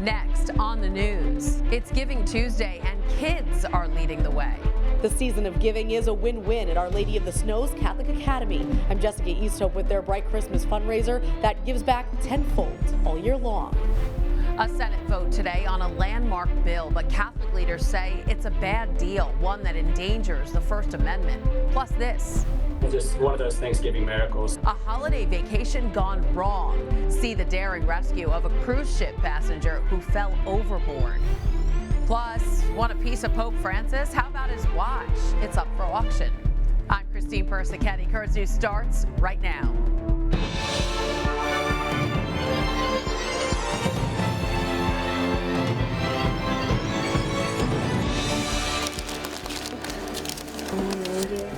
Next on the news, it's Giving Tuesday and kids are leading the way. The season of giving is a win-win at Our Lady of the Snows Catholic Academy. I'm Jessica Easthope with their Bright Christmas fundraiser that gives back tenfold all year long. A Senate vote today on a landmark bill, but Catholic leaders say it's a bad deal, one that endangers the First Amendment. Plus this. Just one of those Thanksgiving miracles. A holiday vacation gone wrong. See the daring rescue of a cruise ship passenger who fell overboard. Plus, want a piece of Pope Francis? How about his watch? It's up for auction. I'm Christine Persichetti. Currents News starts right now.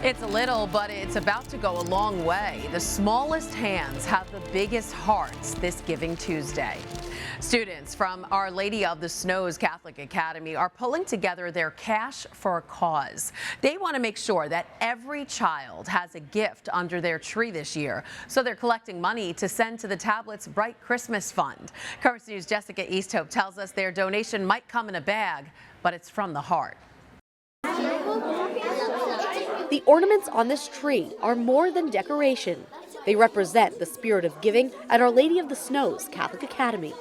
It's a little, but it's about to go a long way. The smallest hands have the biggest hearts this Giving Tuesday. Students from Our Lady of the Snows Catholic Academy are pulling together their cash for a cause. They want to make sure that every child has a gift under their tree this year, so they're collecting money to send to the tablet's Bright Christmas Fund. Currents News' Jessica Easthope tells us their donation might come in a bag, but it's from the heart. The ornaments on this tree are more than decoration. They represent the spirit of giving at Our Lady of the Snows Catholic Academy.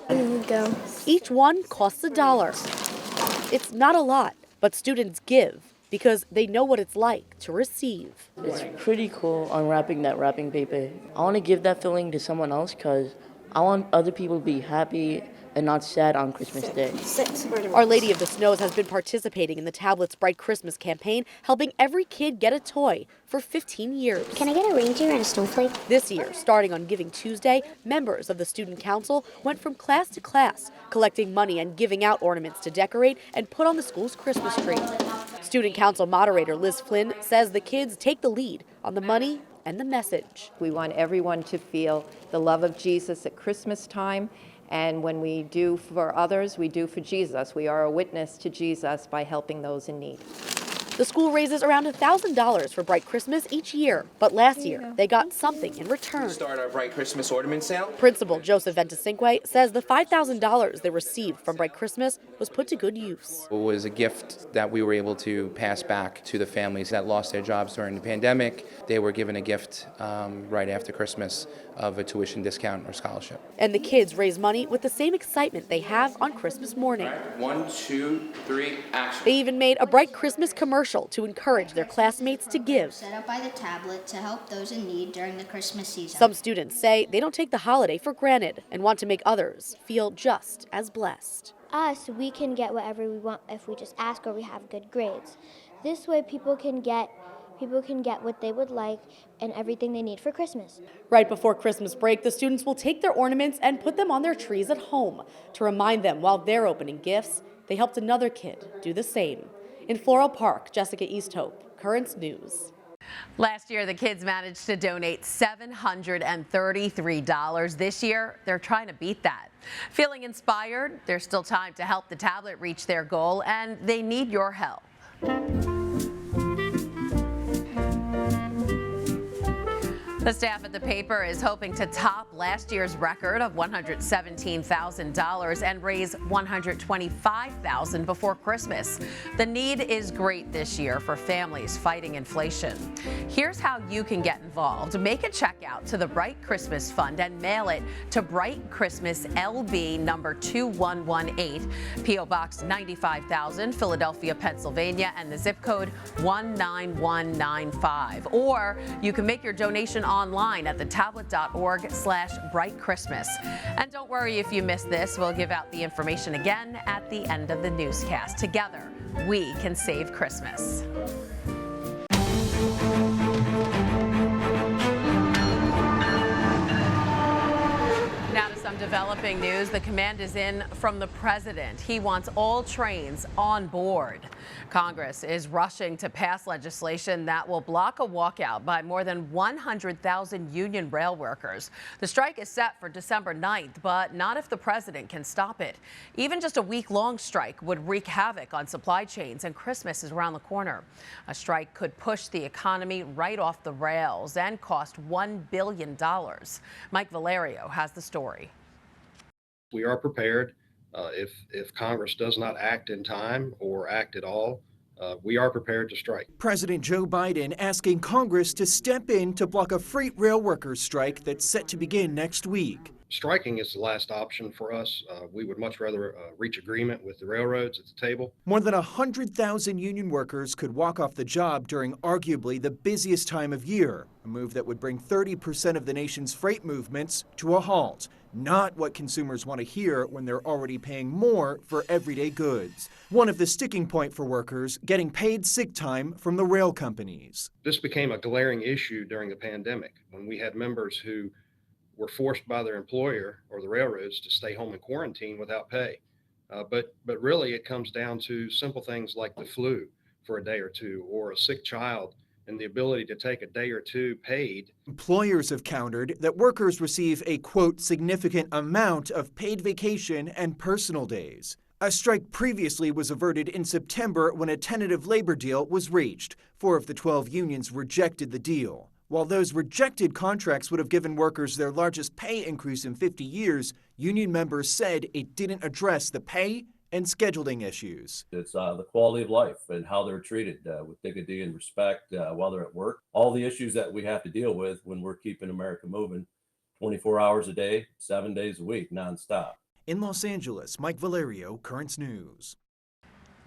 Go. Each one costs $1. It's not a lot, but students give because they know what it's like to receive. It's pretty cool unwrapping that wrapping paper. I want to give that feeling to someone else because I want other people to be happy and not sad on Christmas Day. Our Lady of the Snows has been participating in the tablet's Bright Christmas campaign, helping every kid get a toy for 15 years. Can I get a reindeer and a snowflake? This year, starting on Giving Tuesday, members of the Student Council went from class to class, collecting money and giving out ornaments to decorate and put on the school's Christmas tree. Student Council moderator Liz Flynn says the kids take the lead on the money and the message. We want everyone to feel the love of Jesus at Christmas time. And when we do for others, we do for Jesus. We are a witness to Jesus by helping those in need. The school raises around $1,000 for Bright Christmas each year, but last year they got something in return. Start our Bright Christmas ornament sale. Principal Joseph Ventacinque says the $5,000 they received from Bright Christmas was put to good use. It was a gift that we were able to pass back to the families that lost their jobs during the pandemic. They were given a gift right after Christmas of a tuition discount or scholarship. And the kids raise money with the same excitement they have on Christmas morning. Right. 1, 2, 3, action. They even made a Bright Christmas commercial to encourage their classmates to give. Set up by the tablet to help those in need during the Christmas season. Some students say they don't take the holiday for granted and want to make others feel just as blessed. We can get whatever we want if we just ask or we have good grades. This way people can get what they would like and everything they need for Christmas. Right before Christmas break, the students will take their ornaments and put them on their trees at home to remind them while they're opening gifts, they helped another kid do the same. In Floral Park, Jessica Easthope, Currents News. Last year, the kids managed to donate $733. This year, they're trying to beat that. Feeling inspired? There's still time to help the tablet reach their goal, and they need your help. The staff at the paper is hoping to top last year's record of $117,000 and raise $125,000 before Christmas. The need is great this year for families fighting inflation. Here's how you can get involved. Make a check out to the Bright Christmas Fund and mail it to Bright Christmas LB number 2118, P.O. Box 95,000, Philadelphia, Pennsylvania, and the zip code 19195. Or you can make your donation online at thetablet.org/brightchristmas. And don't worry if you missed this. We'll give out the information again at the end of the newscast. Together, we can save Christmas. Now to some developing news. The command is in from the president. He wants all trains on board. Congress is rushing to pass legislation that will block a walkout by more than 100,000 union rail workers. The strike is set for December 9th, but not if the president can stop it. Even just a week-long strike would wreak havoc on supply chains, and Christmas is around the corner. A strike could push the economy right off the rails and cost $1 billion. Mike Valerio has the story. We are prepared If Congress does not act in time or act at all, we are prepared to strike. President Joe Biden asking Congress to step in to block a freight rail workers' strike that's set to begin next week. Striking is the last option for us. We would much rather reach agreement with the railroads at the table. More than 100,000 union workers could walk off the job during arguably the busiest time of year, a move that would bring 30% of the nation's freight movements to a halt. Not what consumers want to hear when they're already paying more for everyday goods. One of the sticking point for workers, getting paid sick time from the rail companies. This became a glaring issue during the pandemic when we had members who were forced by their employer or the railroads to stay home in quarantine without pay. But really it comes down to simple things like the flu for a day or two, or a sick child and the ability to take a day or two paid. Employers have countered that workers receive a, quote, significant amount of paid vacation and personal days. A strike previously was averted in September when a tentative labor deal was reached. 4 of the 12 unions rejected the deal. While those rejected contracts would have given workers their largest pay increase in 50 years, union members said it didn't address the pay and scheduling issues. It's the quality of life and how they're treated with dignity and respect while they're at work. All the issues that we have to deal with when we're keeping America moving 24 hours a day, 7 days a week, nonstop. In Los Angeles, Mike Valerio, Currents News.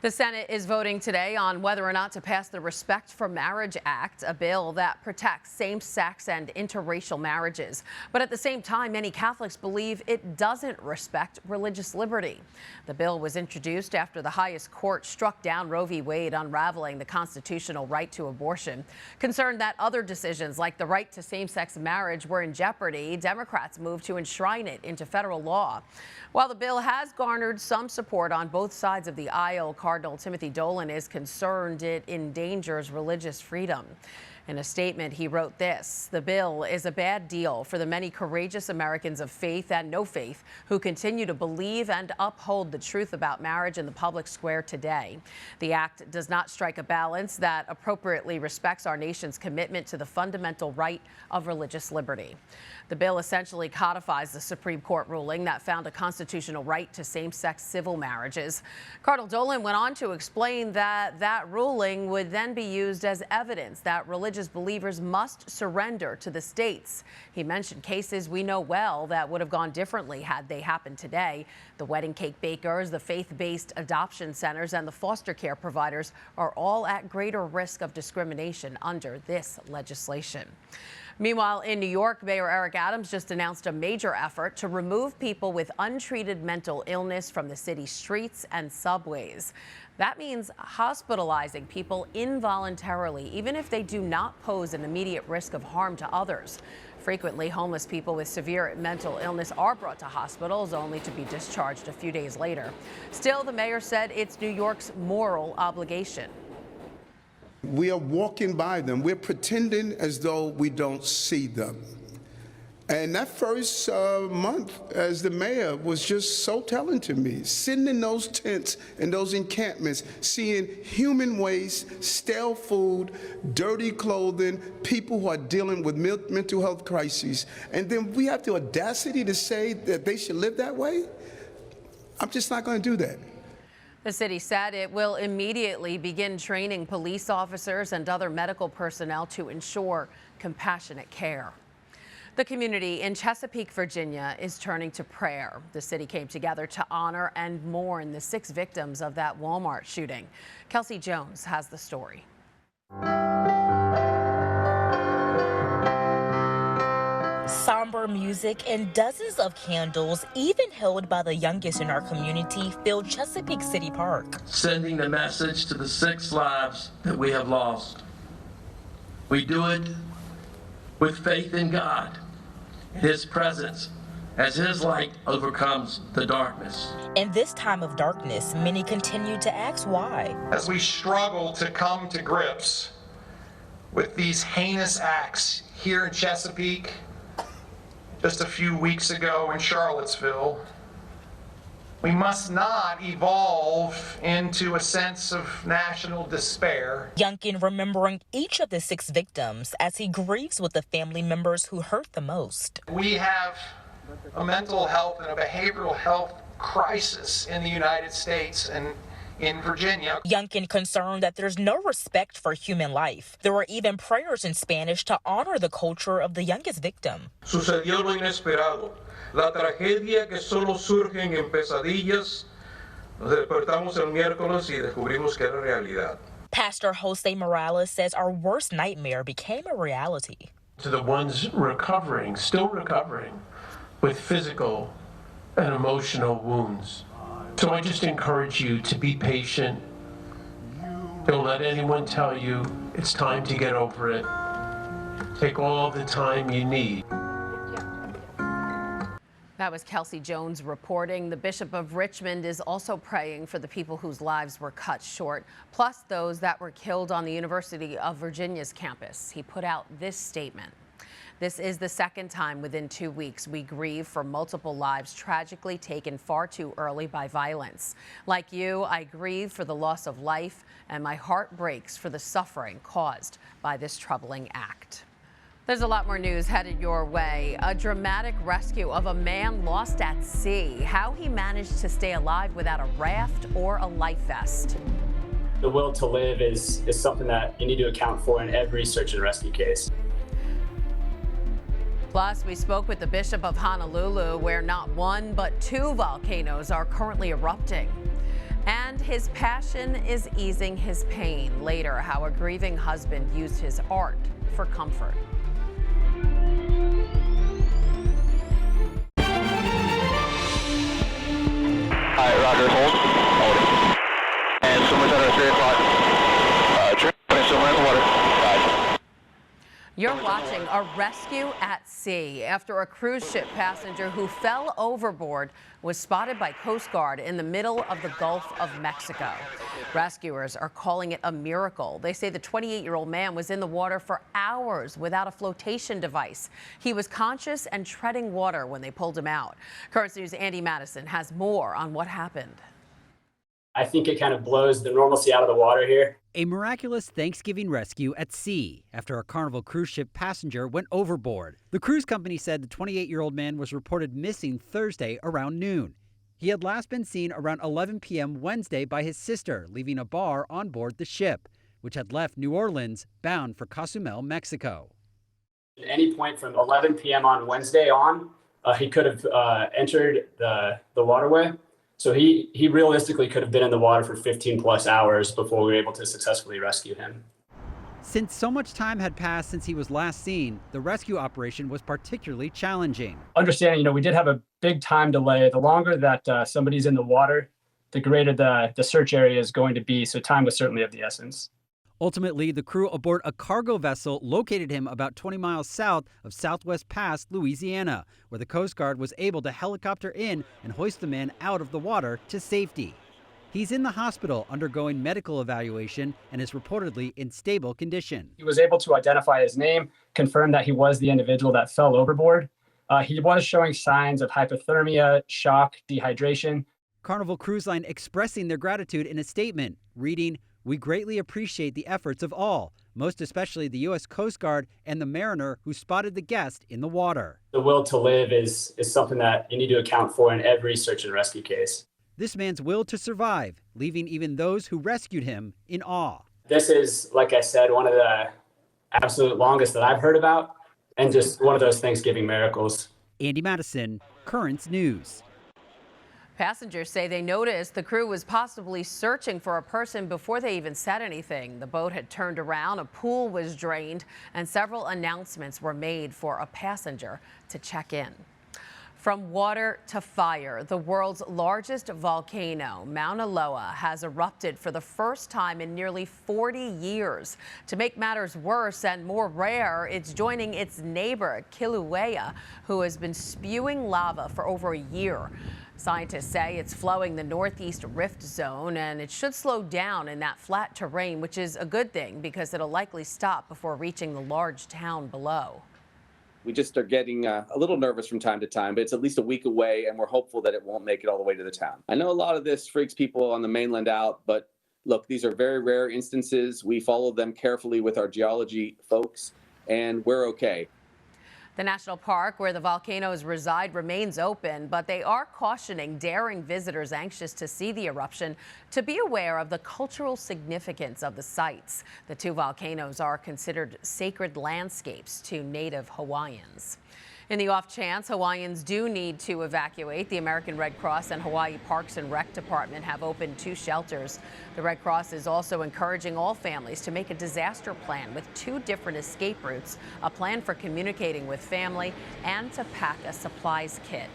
The Senate is voting today on whether or not to pass the Respect for Marriage Act, a bill that protects same-sex and interracial marriages. But at the same time, many Catholics believe it doesn't respect religious liberty. The bill was introduced after the highest court struck down Roe v. Wade, unraveling the constitutional right to abortion. Concerned that other decisions like the right to same-sex marriage were in jeopardy, Democrats moved to enshrine it into federal law. While the bill has garnered some support on both sides of the aisle, Cardinal Timothy Dolan is concerned it endangers religious freedom. In a statement, he wrote this: "The bill is a bad deal for the many courageous Americans of faith and no faith who continue to believe and uphold the truth about marriage in the public square today. The act does not strike a balance that appropriately respects our nation's commitment to the fundamental right of religious liberty." The bill essentially codifies the Supreme Court ruling that found a constitutional right to same-sex civil marriages. Cardinal Dolan went on to explain that that ruling would then be used as evidence that religious believers must surrender to the states. He mentioned cases we know well that would have gone differently had they happened today. The wedding cake bakers, the faith-based adoption centers, and the foster care providers are all at greater risk of discrimination under this legislation. Meanwhile, in New York, Mayor Eric Adams just announced a major effort to remove people with untreated mental illness from the city's streets and subways. That means hospitalizing people involuntarily, even if they do not pose an immediate risk of harm to others. Frequently, homeless people with severe mental illness are brought to hospitals only to be discharged a few days later. Still, the mayor said it's New York's moral obligation. We are walking by them. We're pretending as though we don't see them. And that first month as the mayor was just so telling to me, sitting in those tents and those encampments, seeing human waste, stale food, dirty clothing, people who are dealing with mental health crises. And then we have the audacity to say that they should live that way? I'm just not going to do that. The city said it will immediately begin training police officers and other medical personnel to ensure compassionate care. The community in Chesapeake, Virginia is turning to prayer. The city came together to honor and mourn the 6 victims of that Walmart shooting. Kelsey Jones has the story. Somber music and dozens of candles, even held by the youngest in our community, filled Chesapeake City Park. Sending the message to the 6 lives that we have lost. We do it with faith in God, His presence, as His light overcomes the darkness. In this time of darkness, many continue to ask why. As we struggle to come to grips with these heinous acts here in Chesapeake, just a few weeks ago in Charlottesville, we must not evolve into a sense of national despair. Youngkin remembering each of the 6 victims as he grieves with the family members who hurt the most. We have a mental health and a behavioral health crisis in the United States and in Virginia. Youngkin concerned that there's no respect for human life. There were even prayers in Spanish to honor the culture of the youngest victim. Sucedió lo inesperado, la tragedia que solo surgen en pesadillas. Nos despertamos el miércoles y descubrimos que era realidad. Pastor Jose Morales says our worst nightmare became a reality. To the ones recovering, still recovering, with physical and emotional wounds. So I just encourage you to be patient. Don't let anyone tell you it's time to get over it. Take all the time you need. That was Kelsey Jones reporting. The Bishop of Richmond is also praying for the people whose lives were cut short, plus those that were killed on the University of Virginia's campus. He put out this statement. This is the second time within 2 weeks we grieve for multiple lives tragically taken far too early by violence. Like you, I grieve for the loss of life, and my heart breaks for the suffering caused by this troubling act. There's a lot more news headed your way. A dramatic rescue of a man lost at sea. How he managed to stay alive without a raft or a life vest. The will to live is something that you need to account for in every search and rescue case. Plus, we spoke with the Bishop of Honolulu, where not one but 2 volcanoes are currently erupting. And his passion is easing his pain. Later, how a grieving husband used his art for comfort. All right, Roger, hold. And swimmers at 3 o'clock. Putting swimmer in the water. You're watching a rescue at sea after a cruise ship passenger who fell overboard was spotted by Coast Guard in the middle of the Gulf of Mexico. Rescuers are calling it a miracle. They say the 28-year-old man was in the water for hours without a flotation device. He was conscious and treading water when they pulled him out. Currents News' Andy Madison has more on what happened. I think it kind of blows the normalcy out of the water here. A miraculous Thanksgiving rescue at sea after a Carnival cruise ship passenger went overboard. The cruise company said the 28-year-old man was reported missing Thursday around noon. He had last been seen around 11 p.m. Wednesday by his sister, leaving a bar on board the ship, which had left New Orleans bound for Cozumel, Mexico. At any point from 11 p.m. on Wednesday on, he could have entered the waterway. So he realistically could have been in the water for 15 plus hours before we were able to successfully rescue him. Since so much time had passed since he was last seen, the rescue operation was particularly challenging. Understanding, we did have a big time delay. The longer that somebody's in the water, the greater the search area is going to be. So time was certainly of the essence. Ultimately, the crew aboard a cargo vessel located him about 20 miles south of Southwest Pass, Louisiana, where the Coast Guard was able to helicopter in and hoist the man out of the water to safety. He's in the hospital undergoing medical evaluation and is reportedly in stable condition. He was able to identify his name, confirm that he was the individual that fell overboard. He was showing signs of hypothermia, shock, dehydration. Carnival Cruise Line expressing their gratitude in a statement, reading, "We greatly appreciate the efforts of all, most especially the U.S. Coast Guard and the mariner who spotted the guest in the water." The will to live is something that you need to account for in every search and rescue case. This man's will to survive, leaving even those who rescued him in awe. This is, like I said, one of the absolute longest that I've heard about, and just one of those Thanksgiving miracles. Andy Madison, Currents News. Passengers say they noticed the crew was possibly searching for a person before they even said anything. The boat had turned around, a pool was drained, and several announcements were made for a passenger to check in. From water to fire, the world's largest volcano, Mauna Loa, has erupted for the first time in nearly 40 years. To make matters worse and more rare, it's joining its neighbor, Kilauea, who has been spewing lava for over a year. Scientists say it's flowing the northeast rift zone, and it should slow down in that flat terrain, which is a good thing because it'll likely stop before reaching the large town below. We just are getting a little nervous from time to time, but it's at least a week away, and we're hopeful that it won't make it all the way to the town. I know a lot of this freaks people on the mainland out, but look, these are very rare instances. We follow them carefully with our geology folks, and we're okay. The national park where the volcanoes reside remains open, but they are cautioning daring visitors anxious to see the eruption to be aware of the cultural significance of the sites. The two volcanoes are considered sacred landscapes to native Hawaiians. In the off chance Hawaiians do need to evacuate, the American Red Cross and Hawaii Parks and Rec Department have opened 2 shelters. The Red Cross is also encouraging all families to make a disaster plan with 2 different escape routes, a plan for communicating with family, and to pack a supplies kit.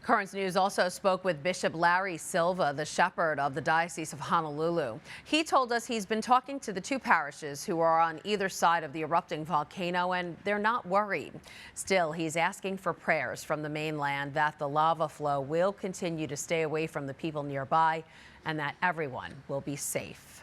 Currents News also spoke with Bishop Larry Silva, the shepherd of the Diocese of Honolulu. He told us he's been talking to the 2 parishes who are on either side of the erupting volcano, and they're not worried. Still, he's asking for prayers from the mainland that the lava flow will continue to stay away from the people nearby and that everyone will be safe.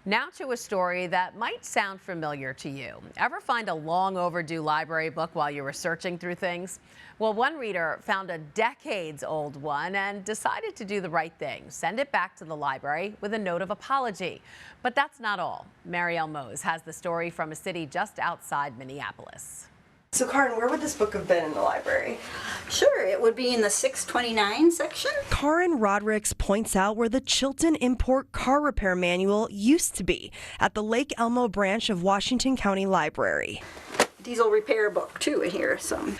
Now to a story that might sound familiar to you. Ever find a long overdue library book while you were searching through things? Well, one reader found a decades-old one and decided to do the right thing, send it back to the library with a note of apology. But that's not all. Marielle Mose has the story from a city just outside Minneapolis. So Karin, where would this book have been in the library? Sure, it would be in the 629 section. Karin Rodricks points out where the Chilton Import Car Repair Manual used to be, at the Lake Elmo branch of Washington County Library. Diesel repair book too in here.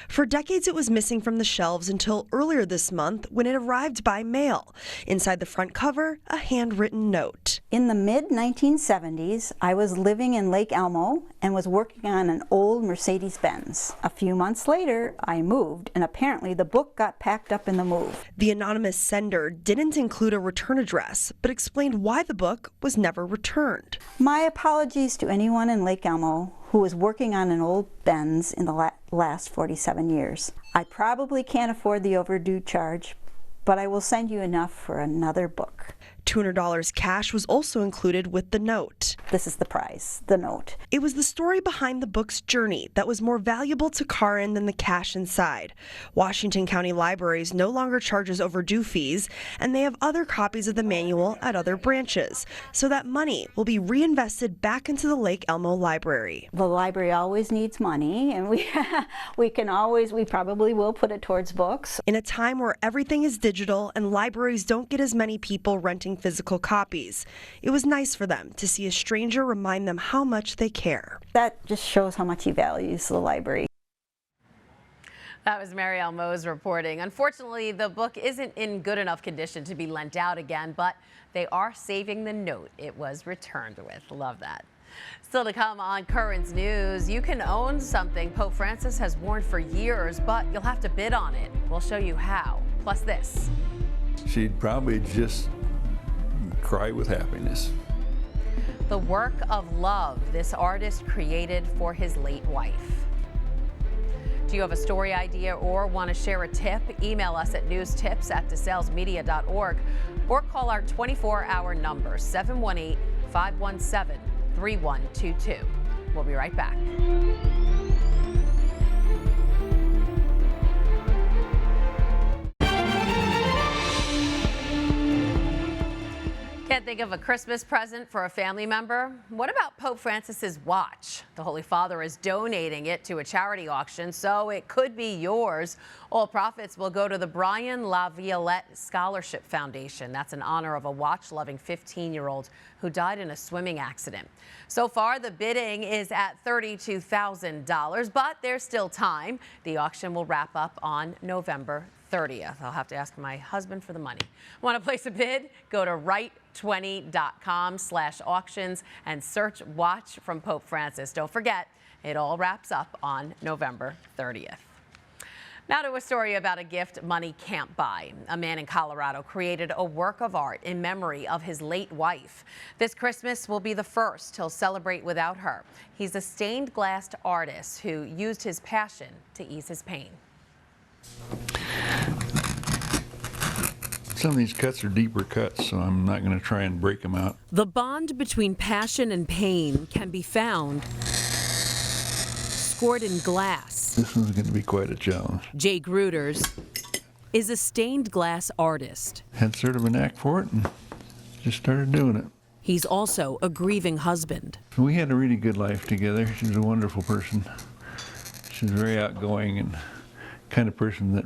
For decades it was missing from the shelves until earlier this month when it arrived by mail. Inside the front cover, a handwritten note. In the mid-1970s, I was living in Lake Elmo and was working on an old Mercedes-Benz. A few months later, I moved, and apparently the book got packed up in the move. The anonymous sender didn't include a return address, but explained why the book was never returned. My apologies to anyone in Lake Elmo who was working on an old Benz in the last 47 years. I probably can't afford the overdue charge, but I will send you enough for another book. $200 cash was also included with the note. This is the prize, the note. It was the story behind the book's journey that was more valuable to Karin than the cash inside. Washington County Libraries no longer charges overdue fees, and they have other copies of the manual at other branches, so that money will be reinvested back into the Lake Elmo Library. The library always needs money, and we probably will put it towards books. In a time where everything is digital and libraries don't get as many people renting physical copies, it was nice for them to see a stranger remind them how much they care. That just shows how much he values the library. That was Marielle Mose reporting. Unfortunately, the book isn't in good enough condition to be lent out again, but they are saving the note it was returned with. Love that. Still to come on Currents News, you can own something Pope Francis has worn for years, but you'll have to bid on it. We'll show you how. Plus this. She'd probably just cry with happiness. The work of love this artist created for his late wife. Do you have a story idea or want to share a tip? Email us at newstips@desalesmedia.org or call our 24-hour number 718-517-3122. We'll be right back. Can't think of a Christmas present for a family member? What about Pope Francis's watch? The Holy Father is donating it to a charity auction, so it could be yours. All profits will go to the Brian LaViolette Scholarship Foundation. That's in honor of a watch-loving 15-year-old who died in a swimming accident. So far, the bidding is at $32,000, but there's still time. The auction will wrap up on November 30th. I'll have to ask my husband for the money. Want to place a bid? Go to right20.com/auctions and search Watch from Pope Francis. Don't forget, it all wraps up on November 30th. Now to a story about a gift money can't buy. A man in Colorado created a work of art in memory of his late wife. This Christmas will be the first he'll celebrate without her. He's a stained glass artist who used his passion to ease his pain. Some of these cuts are deeper cuts, so I'm not going to try and break them out. The bond between passion and pain can be found scored in glass. This one's going to be quite a challenge. Jay Gruters is a stained glass artist. Had sort of a knack for it and just started doing it. He's also a grieving husband. We had a really good life together. She was a wonderful person. She's very outgoing and kind of person that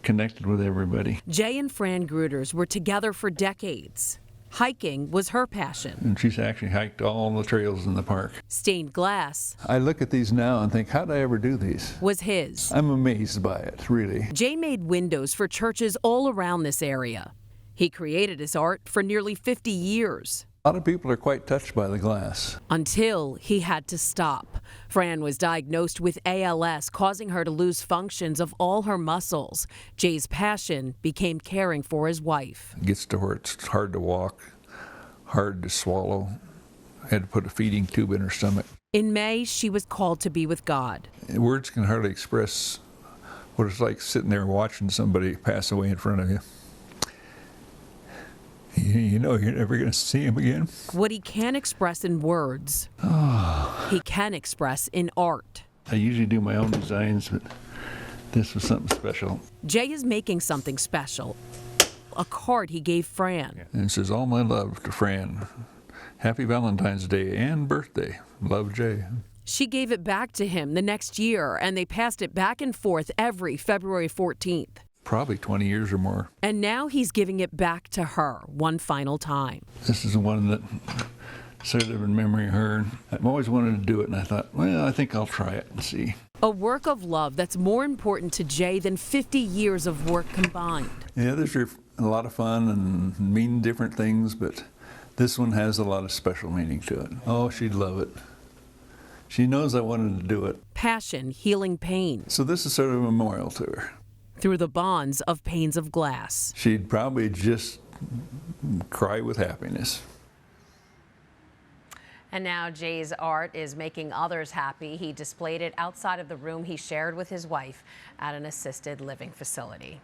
connected with everybody. Jay and Fran Gruters were together for decades. Hiking was her passion. And she's actually hiked all the trails in the park. Stained glass I look at these now and think, how did I ever do these? was his. I'm amazed by it, really. Jay made windows for churches all around this area. He created his art for nearly 50 years. A lot of people are quite touched by the glass. Until he had to stop. Fran was diagnosed with ALS, causing her to lose functions of all her muscles. Jay's passion became caring for his wife. It gets to where it's hard to walk, hard to swallow. I had to put a feeding tube in her stomach. In May, she was called to be with God. Words can hardly express what it's like sitting there watching somebody pass away in front of you. You know you're never going to see him again. What he can't express in words, he can express in art. I usually do my own designs, but this was something special. Jay is making something special, a card he gave Fran. And it says, all my love to Fran. Happy Valentine's Day and birthday. Love, Jay. She gave it back to him the next year, and they passed it back and forth every February 14th. Probably 20 years or more. And now he's giving it back to her one final time. This is the one that sort of in memory of her. I've always wanted to do it, and I thought, well, I think I'll try it and see. A work of love that's more important to Jay than 50 years of work combined. Yeah, these are a lot of fun and mean different things, but this one has a lot of special meaning to it. Oh, she'd love it. She knows I wanted to do it. Passion, healing pain. So this is sort of a memorial to her. Through the bonds of panes of glass. She'd probably just cry with happiness. And now Jay's art is making others happy. He displayed it outside of the room he shared with his wife at an assisted living facility.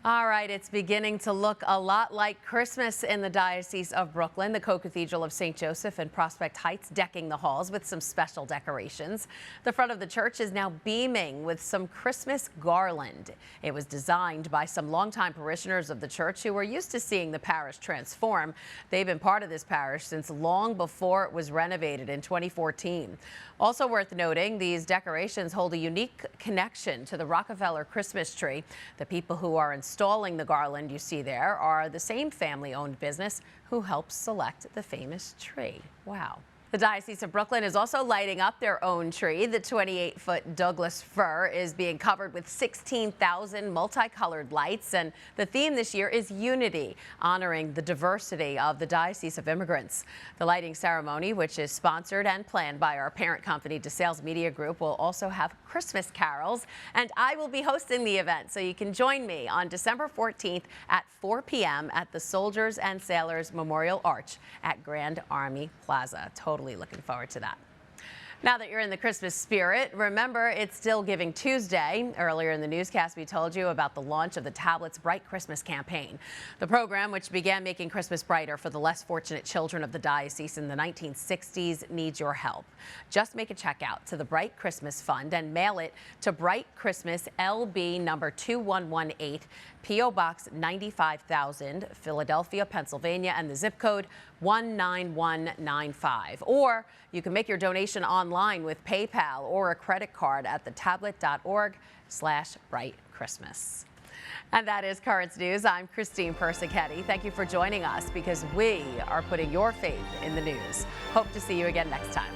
All right, it's beginning to look a lot like Christmas in the Diocese of Brooklyn. The Co-Cathedral of St. Joseph and Prospect Heights decking the halls with some special decorations. The front of the church is now beaming with some Christmas garland. It was designed by some longtime parishioners of the church who were used to seeing the parish transform. They've been part of this parish since long before it was renovated in 2014. Also worth noting, these decorations hold a unique connection to the Rockefeller Christmas tree. The people who are installing the garland you see there are the same family-owned business who helped select the famous tree. Wow. The Diocese of Brooklyn is also lighting up their own tree. The 28-foot Douglas fir is being covered with 16,000 multicolored lights, and the theme this year is unity, honoring the diversity of the Diocese of Immigrants. The lighting ceremony, which is sponsored and planned by our parent company, DeSales Media Group, will also have Christmas carols, and I will be hosting the event, so you can join me on December 14th at 4 p.m. at the Soldiers and Sailors Memorial Arch at Grand Army Plaza. Totally looking forward to that. Now that you're in the Christmas spirit, remember it's still Giving Tuesday. Earlier in the newscast, we told you about the launch of the Tablet's Bright Christmas campaign. The program, which began making Christmas brighter for the less fortunate children of the diocese in the 1960s, needs your help. Just make a check out to the Bright Christmas Fund and mail it to Bright Christmas LB number 2118, P.O. Box 95,000, Philadelphia, Pennsylvania, and the zip code 19195. Or you can make your donation online with PayPal or a credit card at thetablet.org/brightchristmas. And that is Currents News. I'm Christine Persichetti. Thank you for joining us because we are putting your faith in the news. Hope to see you again next time.